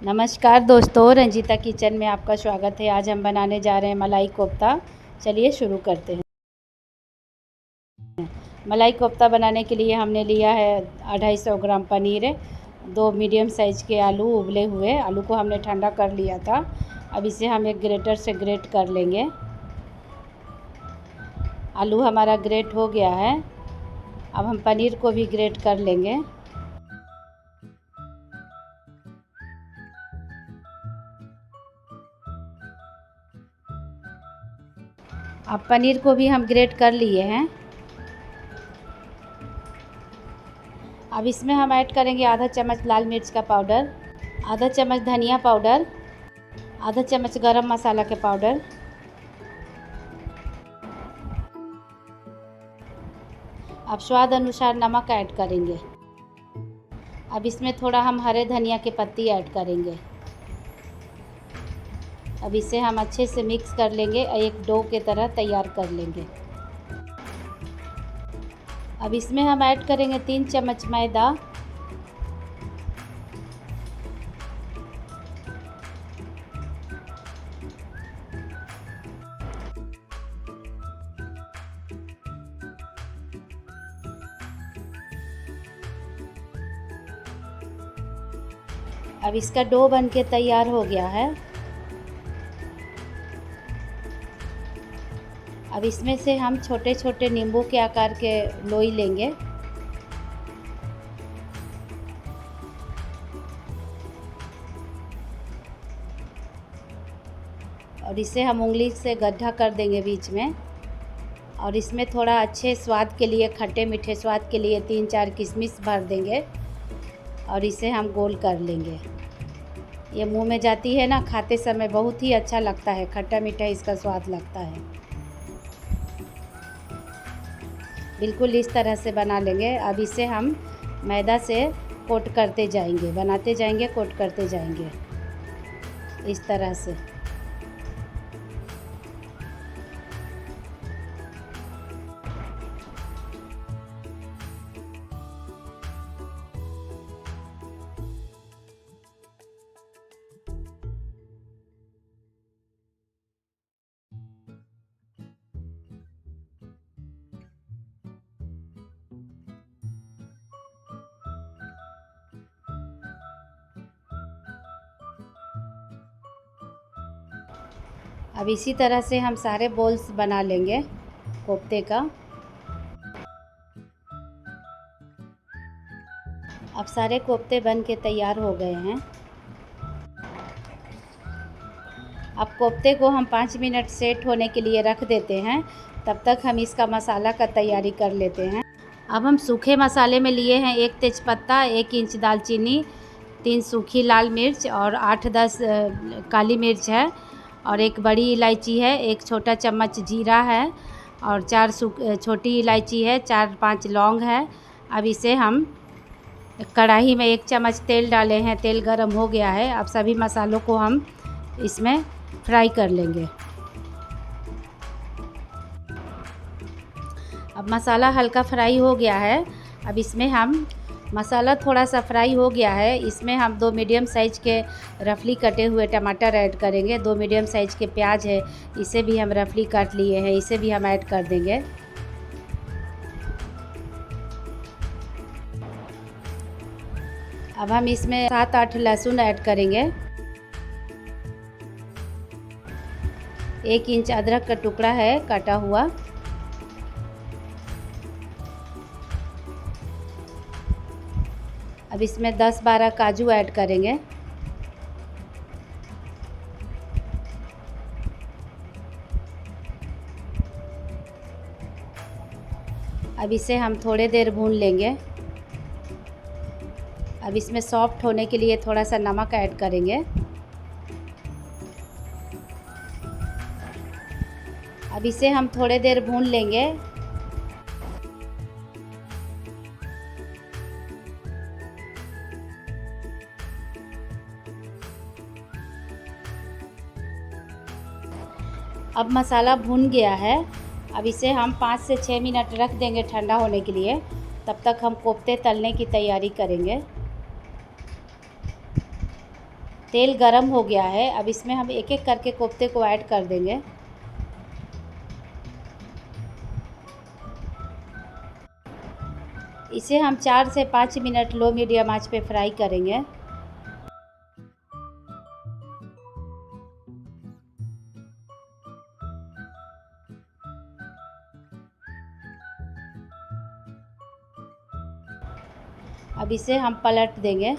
नमस्कार दोस्तों, रंजीता किचन में आपका स्वागत है। आज हम बनाने जा रहे हैं मलाई कोफ्ता। चलिए शुरू करते हैं। मलाई कोफ्ता बनाने के लिए हमने लिया है 250 ग्राम पनीर, 2 मीडियम साइज़ के आलू, उबले हुए आलू को हमने ठंडा कर लिया था। अब इसे हम एक ग्रेटर से ग्रेट कर लेंगे। आलू हमारा ग्रेट हो गया है। अब हम पनीर को भी ग्रेट कर लेंगे। अब पनीर को भी हम ग्रेट कर लिए हैं। अब इसमें हम ऐड करेंगे आधा चम्मच लाल मिर्च का पाउडर, आधा चम्मच धनिया पाउडर, आधा चम्मच गरम मसाला के पाउडर। अब स्वाद अनुसार नमक ऐड करेंगे। अब इसमें थोड़ा हम हरे धनिया के पत्ती ऐड करेंगे। अब इसे हम अच्छे से मिक्स कर लेंगे, एक डो के तरह तैयार कर लेंगे। अब इसमें हम ऐड करेंगे 3 चम्मच मैदा, अब इसका डो बनके तैयार हो गया है। अब इसमें से हम छोटे छोटे नींबू के आकार के लोई लेंगे। और इसे हम उंगली से गड्ढा कर देंगे बीच में। और इसमें थोड़ा अच्छे स्वाद के लिए, खट्टे मीठे स्वाद के लिए 3-4 किशमिश भर देंगे। और इसे हम गोल कर लेंगे। ये मुंह में जाती है ना, खाते समय बहुत ही अच्छा लगता है, खट्टा मीठा इसका स्वाद लगता है। बिल्कुल इस तरह से बना लेंगे। अब इसे हम मैदा से कोट करते जाएंगे, बनाते जाएंगे, कोट करते जाएंगे इस तरह से। अब इसी तरह से हम सारे बॉल्स बना लेंगे कोफ्ते का। अब सारे कोफ्ते बन के तैयार हो गए हैं। अब कोफ्ते को हम 5 मिनट सेट होने के लिए रख देते हैं। तब तक हम इसका मसाला का तैयारी कर लेते हैं। अब हम सूखे मसाले में लिए हैं 1 तेज़पत्ता, 1 इंच दालचीनी, 3 सूखी लाल मिर्च और 8-10 काली मिर्च है, और 1 बड़ी इलायची है, 1 छोटा चम्मच जीरा है, और 4 छोटी इलायची है, 4-5 लौंग है। अब इसे हम कढ़ाई में 1 चम्मच तेल डाले हैं, तेल गरम हो गया है। अब सभी मसालों को हम इसमें फ्राई कर लेंगे। अब मसाला हल्का फ्राई हो गया है। अब इसमें हम, मसाला थोड़ा सा फ्राई हो गया है, इसमें हम 2 मीडियम साइज़ के रफली कटे हुए टमाटर ऐड करेंगे। 2 मीडियम साइज़ के प्याज है, इसे भी हम रफली काट लिए हैं, इसे भी हम ऐड कर देंगे। अब हम इसमें 7-8 लहसुन ऐड करेंगे। 1 इंच अदरक का टुकड़ा है काटा हुआ। अब इसमें 10-12 काजू ऐड करेंगे। अब इसे हम थोड़ी देर भून लेंगे। अब इसमें सॉफ्ट होने के लिए थोड़ा सा नमक ऐड करेंगे। अब इसे हम थोड़ी देर भून लेंगे। अब मसाला भून गया है। अब इसे हम 5 से 6 मिनट रख देंगे ठंडा होने के लिए। तब तक हम कोफ्ते तलने की तैयारी करेंगे। तेल गरम हो गया है। अब इसमें हम एक एक करके कोफ्ते को ऐड कर देंगे। इसे हम 4 से 5 मिनट लो मीडियम आंच पे फ्राई करेंगे। अब इसे हम पलट देंगे।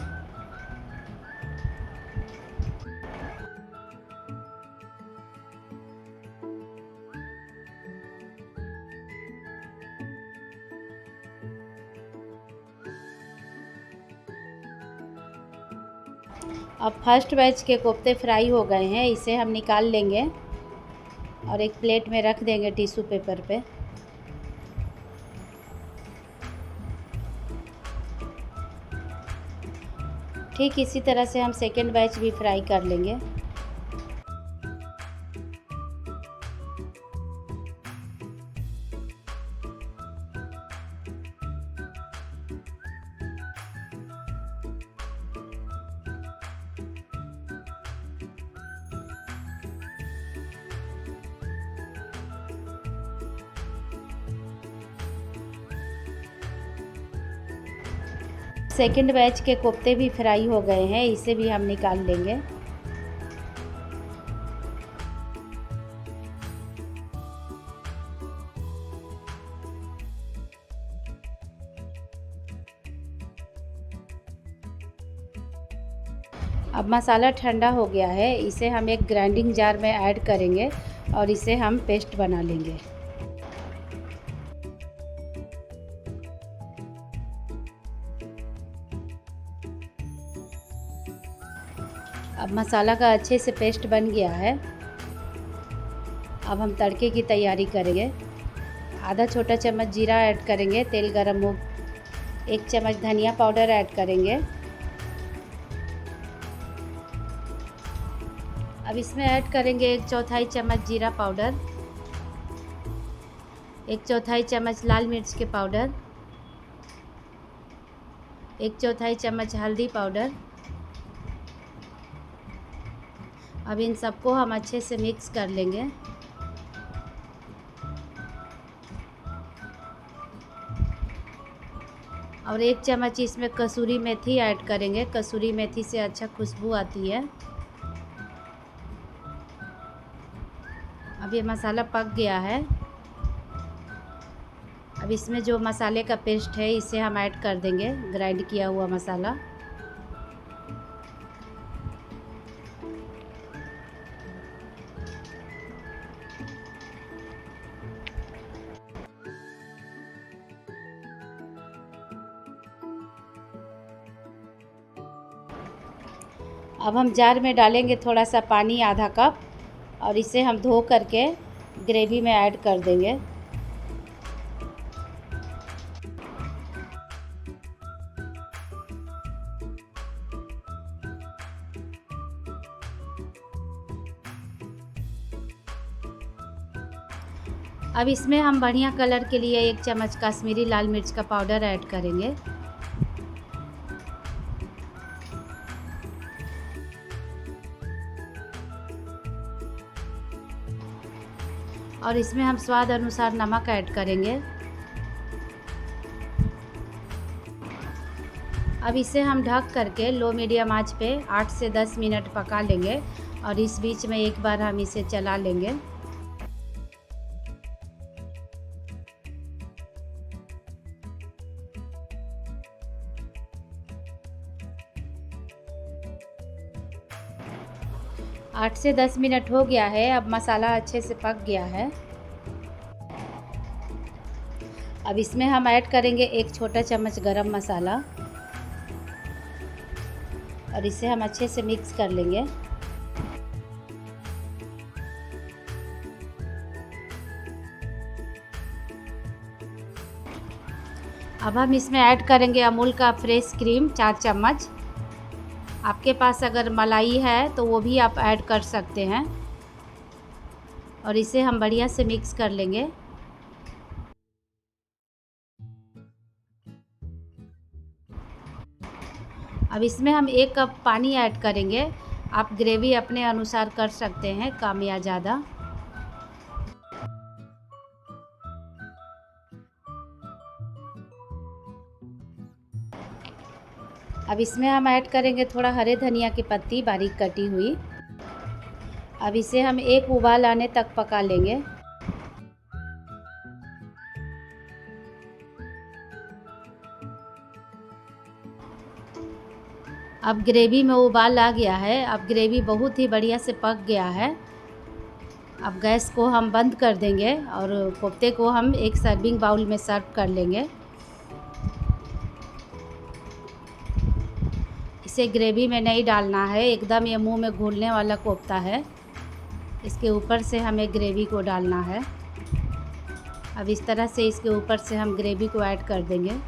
अब फर्स्ट बैच के कोफ्ते फ्राई हो गए हैं, इसे हम निकाल लेंगे और एक प्लेट में रख देंगे टिश्यू पेपर पे। ठीक इसी तरह से हम सेकेंड बैच भी फ्राई कर लेंगे। सेकेंड बैच के कोफ्ते भी फ्राई हो गए हैं, इसे भी हम निकाल लेंगे। अब मसाला ठंडा हो गया है, इसे हम एक ग्राइंडिंग जार में ऐड करेंगे और इसे हम पेस्ट बना लेंगे। अब मसाला का अच्छे से पेस्ट बन गया है। अब हम तड़के की तैयारी करेंगे। आधा छोटा चम्मच जीरा ऐड करेंगे, तेल गरम हो। 1 चम्मच धनिया पाउडर ऐड करेंगे। अब इसमें ऐड करेंगे 1/4 चम्मच जीरा पाउडर, 1/4 चम्मच लाल मिर्च के पाउडर, 1/4 चम्मच हल्दी पाउडर। अब इन सबको हम अच्छे से मिक्स कर लेंगे। और 1 चम्मच इसमें कसूरी मेथी ऐड करेंगे। कसूरी मेथी से अच्छा खुशबू आती है। अब ये मसाला पक गया है। अब इसमें जो मसाले का पेस्ट है इसे हम ऐड कर देंगे, ग्राइंड किया हुआ मसाला। अब हम जार में डालेंगे थोड़ा सा पानी, आधा कप, और इसे हम धो करके ग्रेवी में ऐड कर देंगे। अब इसमें हम बढ़िया कलर के लिए 1 चम्मच कश्मीरी लाल मिर्च का पाउडर ऐड करेंगे। और इसमें हम स्वाद अनुसार नमक ऐड करेंगे। अब इसे हम ढक करके लो मीडियम आंच पे 8 से 10 मिनट पका लेंगे और इस बीच में एक बार हम इसे चला लेंगे। आठ से 10 मिनट हो गया है। अब मसाला अच्छे से पक गया है। अब इसमें हम ऐड करेंगे 1 छोटा चम्मच गरम मसाला और इसे हम अच्छे से मिक्स कर लेंगे। अब हम इसमें ऐड करेंगे अमूल का फ्रेश क्रीम 4 चम्मच। आपके पास अगर मलाई है तो वो भी आप ऐड कर सकते हैं और इसे हम बढ़िया से मिक्स कर लेंगे। अब इसमें हम 1 कप पानी ऐड करेंगे आप ग्रेवी अपने अनुसार कर सकते हैं, कम या ज़्यादा। अब इसमें हम ऐड करेंगे थोड़ा हरे धनिया की पत्ती बारीक कटी हुई। अब इसे हम एक उबाल आने तक पका लेंगे। अब ग्रेवी में उबाल आ गया है। अब ग्रेवी बहुत ही बढ़िया से पक गया है। अब गैस को हम बंद कर देंगे और कोफ्ते को हम एक सर्विंग बाउल में सर्व कर लेंगे। इसे ग्रेवी में नहीं डालना है, एकदम ये मुंह में घुलने वाला कोफ्ता है। इसके ऊपर से हमें ग्रेवी को डालना है। अब इस तरह से इसके ऊपर से हम ग्रेवी को ऐड कर देंगे।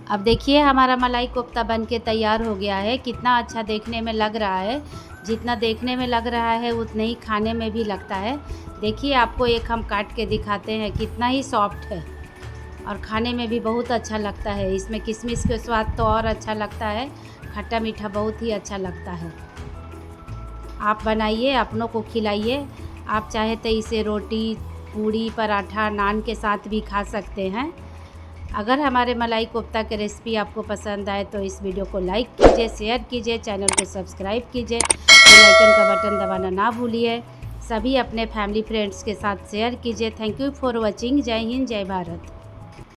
अब देखिए हमारा मलाई कोफ्ता बनके तैयार हो गया है। कितना अच्छा देखने में लग रहा है। जितना देखने में लग रहा है उतना ही खाने में भी लगता है। देखिए आपको एक हम काट के दिखाते हैं, कितना ही सॉफ्ट है और खाने में भी बहुत अच्छा लगता है। इसमें किशमिश के स्वाद तो और अच्छा लगता है, खट्टा मीठा बहुत ही अच्छा लगता है। आप बनाइए, अपनों को खिलाइए। आप चाहे तो इसे रोटी, पूड़ी, पराठा, नान के साथ भी खा सकते हैं। अगर हमारे मलाई कोफ्ता की रेसिपी आपको पसंद आए तो इस वीडियो को लाइक कीजिए, शेयर कीजिए, चैनल को सब्सक्राइब कीजिए, बेल आइकन का बटन दबाना ना भूलिए। सभी अपने फैमिली फ्रेंड्स के साथ शेयर कीजिए। Thank you for watching. जय हिंद, जय भारत।